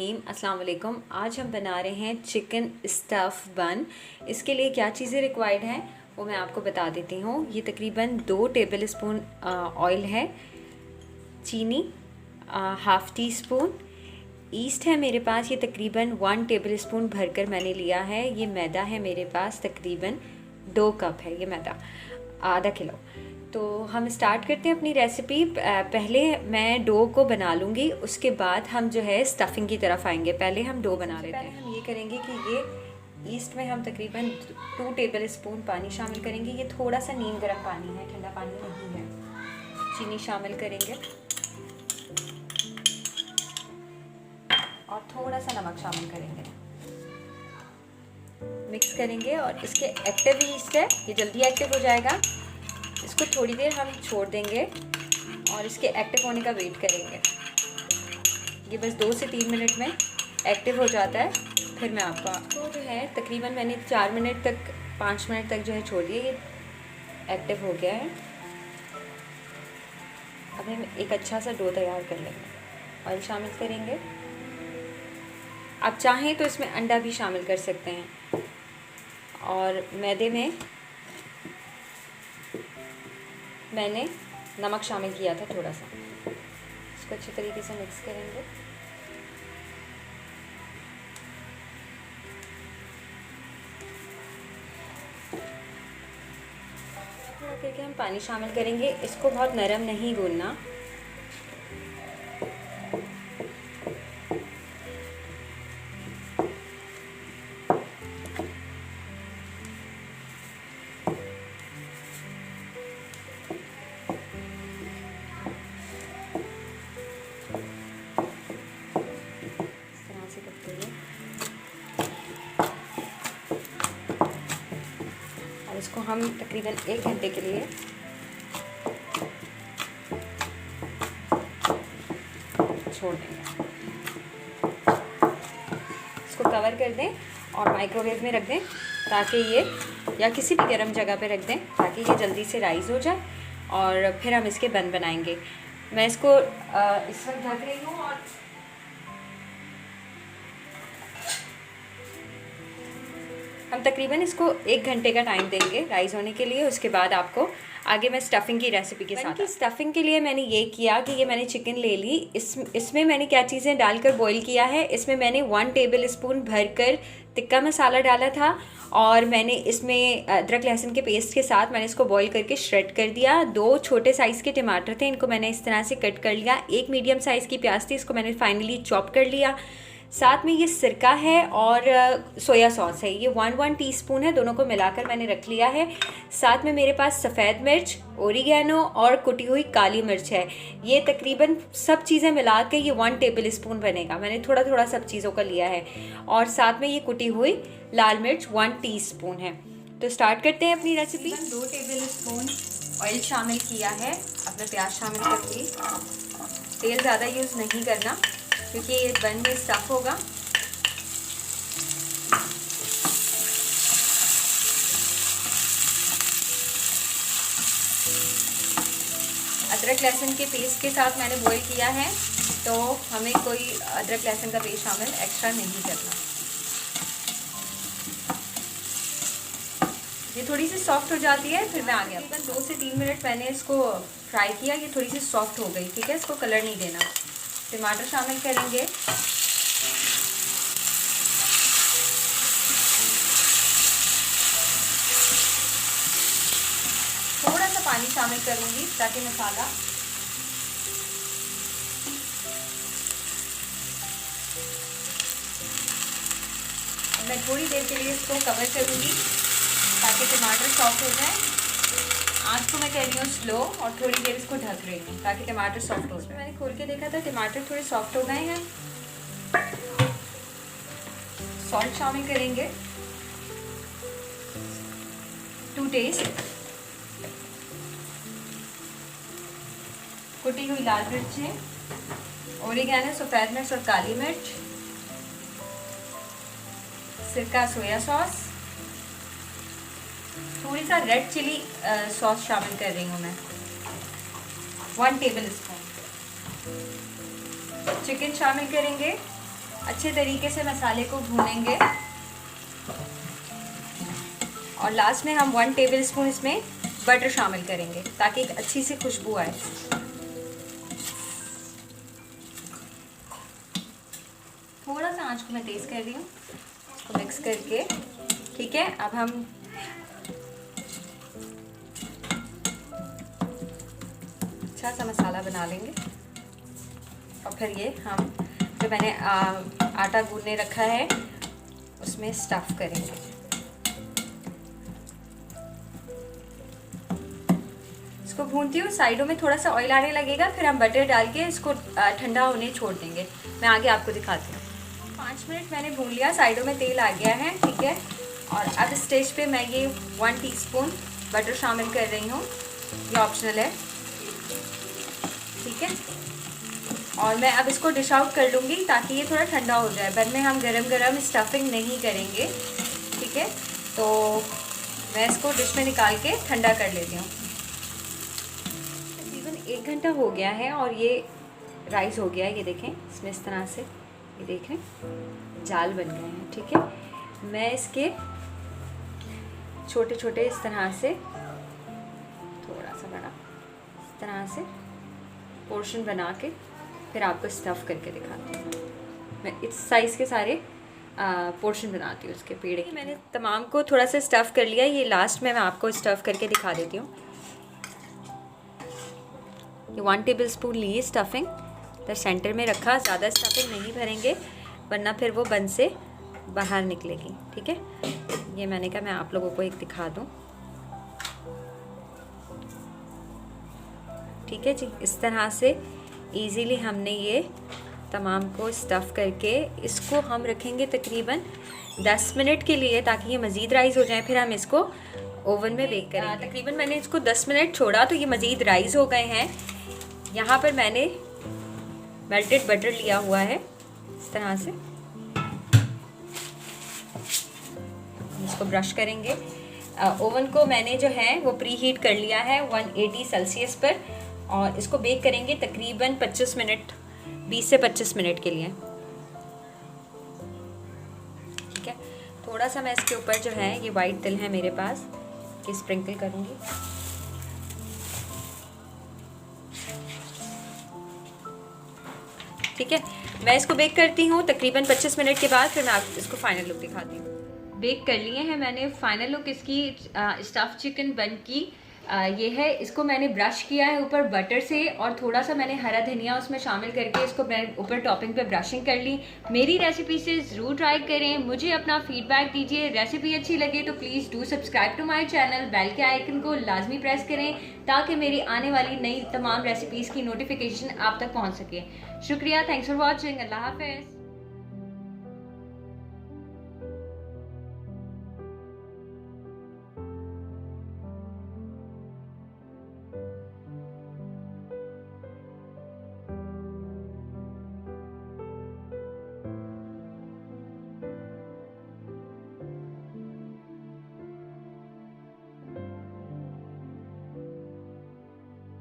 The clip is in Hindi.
बिस्मिल्लाहिर्रहमानिर्रहीम। अस्सलाम वालेकुम। आज हम बना रहे हैं चिकन स्टफ़ बन। इसके लिए क्या चीज़ें रिक्वायर्ड हैं वो मैं आपको बता देती हूँ। ये तकरीबन 2 टेबल स्पून ऑयल है, चीनी हाफ़ टी स्पून, ईस्ट है मेरे पास ये तकरीबन 1 टेबल स्पून भरकर मैंने लिया है। ये मैदा है मेरे पास तकरीबन 2 कप है ये मैदा, आधा किलो। तो हम स्टार्ट करते हैं अपनी रेसिपी। पहले मैं डो को बना लूँगी, उसके बाद हम जो है स्टफिंग की तरफ आएंगे। पहले हम डो बना लेते हैं। हम ये करेंगे कि ये ईस्ट में हम तकरीबन 2 टेबल स्पून पानी शामिल करेंगे। ये थोड़ा सा नीम गर्म पानी है, ठंडा पानी नहीं है। चीनी शामिल करेंगे और थोड़ा सा नमक शामिल करेंगे। मिक्स करेंगे और इसके एक्टिव ईस्ट है, ये जल्दी एक्टिव हो जाएगा। इसको थोड़ी देर हम छोड़ देंगे और इसके एक्टिव होने का वेट करेंगे। ये बस 2 से 3 मिनट में एक्टिव हो जाता है। फिर मैं आपको जो है तकरीबन मैंने 4 मिनट तक 5 मिनट तक जो है छोड़ दिया, ये एक्टिव हो गया है। अब हम एक अच्छा सा डो तैयार कर लेंगे। ऑयल शामिल करेंगे, आप चाहें तो इसमें अंडा भी शामिल कर सकते हैं। और मैदे में मैंने नमक शामिल किया था थोड़ा सा। इसको अच्छी तरीके से मिक्स करेंगे। थोड़ा करके हम पानी शामिल करेंगे। इसको बहुत नरम नहीं गूंदना। इसको हम तकरीबन 1 घंटे के लिए छोड़ देंगे। इसको कवर कर दें और माइक्रोवेव में रख दें ताकि ये, या किसी भी गर्म जगह पे रख दें ताकि ये जल्दी से राइज़ हो जाए। और फिर हम इसके बन बनाएंगे। मैं इसको इस वक्त ढक रही हूँ और हम तकरीबन इसको 1 घंटे का टाइम देंगे राइज़ होने के लिए। उसके बाद आपको आगे मैं स्टफ़िंग की रेसिपी के साथ स्टफ़िंग के लिए मैंने ये किया कि ये मैंने चिकन ले ली। इसमें मैंने क्या चीज़ें डालकर बॉईल किया है। इसमें मैंने 1 टेबल स्पून भरकर टिक्का मसाला डाला था और मैंने इसमें अदरक लहसुन के पेस्ट के साथ मैंने इसको बॉईल करके श्रेड कर दिया। 2 छोटे साइज़ के टमाटर थे, इनको मैंने इस तरह से कट कर लिया। 1 मीडियम साइज़ की प्याज थी, इसको मैंने फाइनली चॉप कर लिया। साथ में ये सिरका है और सोया सॉस है, ये 1 टीस्पून है। दोनों को मिलाकर मैंने रख लिया है। साथ में मेरे पास सफ़ेद मिर्च, ओरिगैनो और कुटी हुई काली मिर्च है। ये तकरीबन सब चीज़ें मिला के ये 1 टेबल स्पून बनेगा। मैंने थोड़ा थोड़ा सब चीज़ों का लिया है। और साथ में ये कुटी हुई लाल मिर्च 1 टीस्पून है। तो स्टार्ट करते हैं अपनी रेसिपी। 2 टेबल स्पून ऑयल शामिल किया है, अपना प्याज शामिल करके। तेल ज़्यादा यूज़ नहीं करना क्योंकि ये बन में स्टफ़ होगा। अदरक लहसुन के पेस्ट के साथ मैंने बॉईल किया है, तो हमें कोई अदरक लहसुन का पेस्ट शामिल एक्स्ट्रा नहीं करना। ये थोड़ी सी सॉफ्ट हो जाती है, फिर मैं आ गया। तकरीबन 2 से 3 मिनट मैंने इसको फ्राई किया। ये थोड़ी सी सॉफ्ट हो गई, ठीक है। इसको कलर नहीं देना। टमाटर शामिल करेंगे। थोड़ा सा पानी शामिल करूंगी ताकि मसाला मैं थोड़ी देर के लिए इसको कवर करूंगी ताकि टमाटर सॉफ्ट हो जाए। आँच को मैं कह रही हूँ स्लो और थोड़ी देर इसको ढक रही हूँ ताकि टमाटर सॉफ्ट हो जाए। मैंने खोल के देखा था टमाटर थोड़े सॉफ्ट हो गए हैं। सॉल्ट शामिल करेंगे टू टेस्ट। कुटी हुई लाल मिर्चें, ओरिगैनो सफ़ेद मिर्च और काली मिर्च, सिरका सोया सॉस, थोड़ी सा रेड चिली सॉस शामिल कर रही हूँ मैं 1 टेबल स्पून। चिकन शामिल करेंगे अच्छे तरीके से मसाले को भूनेंगे और लास्ट में हम 1 टेबलस्पून इसमें बटर शामिल करेंगे ताकि एक अच्छी सी खुशबू आए। थोड़ा सा आंच को मैं तेज़ कर रही हूँ, इसको मिक्स करके। ठीक है, अब हम अच्छा सा मसाला बना लेंगे और फिर ये हम जो मैंने आटा गूंदने रखा है उसमें स्टफ़ करेंगे। इसको भूनती हूँ, साइडों में थोड़ा सा ऑयल आने लगेगा, फिर हम बटर डाल के इसको ठंडा होने छोड़ देंगे। मैं आगे आपको दिखाती हूँ। 5 मिनट मैंने भून लिया, साइडों में तेल आ गया है। ठीक है, और अब इस स्टेज पे मैं ये 1 टीस्पून बटर शामिल कर रही हूँ, ये ऑप्शनल है। ठीक है, और मैं अब इसको डिश आउट कर लूँगी ताकि ये थोड़ा ठंडा हो जाए। बाद में हम गरम गरम स्टफिंग नहीं करेंगे। ठीक है, तो मैं इसको डिश में निकाल के ठंडा कर लेती हूँ। तकरीबन 1 घंटा हो गया है और ये राइस हो गया है। ये देखें, इसमें इस तरह से ये देखें जाल बन गए हैं। ठीक है, मैं इसके छोटे छोटे इस तरह से, थोड़ा सा बड़ा इस तरह से पोर्शन बना के फिर आपको स्टफ़ करके दिखाती हूँ। मैं इस साइज़ के सारे पोर्शन बनाती हूँ उसके पेड़े। मैंने तमाम को थोड़ा सा स्टफ़ कर लिया। ये लास्ट में मैं आपको स्टफ़ करके दिखा देती हूँ। ये 1 टेबलस्पून लिए स्टफिंग, तो सेंटर में रखा। ज़्यादा स्टफिंग नहीं भरेंगे वरना फिर वो बन से बाहर निकलेगी। ठीक है, ये मैंने कहा मैं आप लोगों को एक दिखा दूँ। ठीक है जी, इस तरह से इजीली हमने ये तमाम को स्टफ़ करके इसको हम रखेंगे तकरीबन 10 मिनट के लिए ताकि ये मज़ीद राइस हो जाए। फिर हम इसको ओवन में बेक करेंगे। तकरीबन मैंने इसको 10 मिनट छोड़ा तो ये मज़ीद राइस हो गए हैं। यहाँ पर मैंने मेल्टेड बटर लिया हुआ है इस तरह से, इसको ब्रश करेंगे। ओवन को मैंने जो है वो प्री हीट कर लिया है 180 सेल्सियस पर और इसको बेक करेंगे तकरीबन 25 मिनट, 20 से 25 मिनट के लिए। ठीक है, थोड़ा सा मैं इसके ऊपर जो है ये वाइट तिल है मेरे पास, कि स्प्रिंकल करूँगी। ठीक है, मैं इसको बेक करती हूँ तकरीबन 25 मिनट के बाद। फिर मैं आपको इसको फाइनल लुक दिखाती हूँ। बेक कर लिए हैं मैंने। फाइनल लुक इसकी स्टफ़ चिकन बन की ये है। इसको मैंने ब्रश किया है ऊपर बटर से और थोड़ा सा मैंने हरा धनिया उसमें शामिल करके इसको मैं ऊपर टॉपिंग पे ब्रशिंग कर ली। मेरी रेसिपी से ज़रूर ट्राई करें, मुझे अपना फीडबैक दीजिए। रेसिपी अच्छी लगे तो please do subscribe to my channel. Bell के आइकन को लाजमी प्रेस करें ताकि मेरी आने वाली नई तमाम रेसिपीज़ की नोटिफिकेशन आप तक पहुँच सके। शुक्रिया, थैंक्स फॉर वॉचिंग। अल्लाह हाफ़िज़।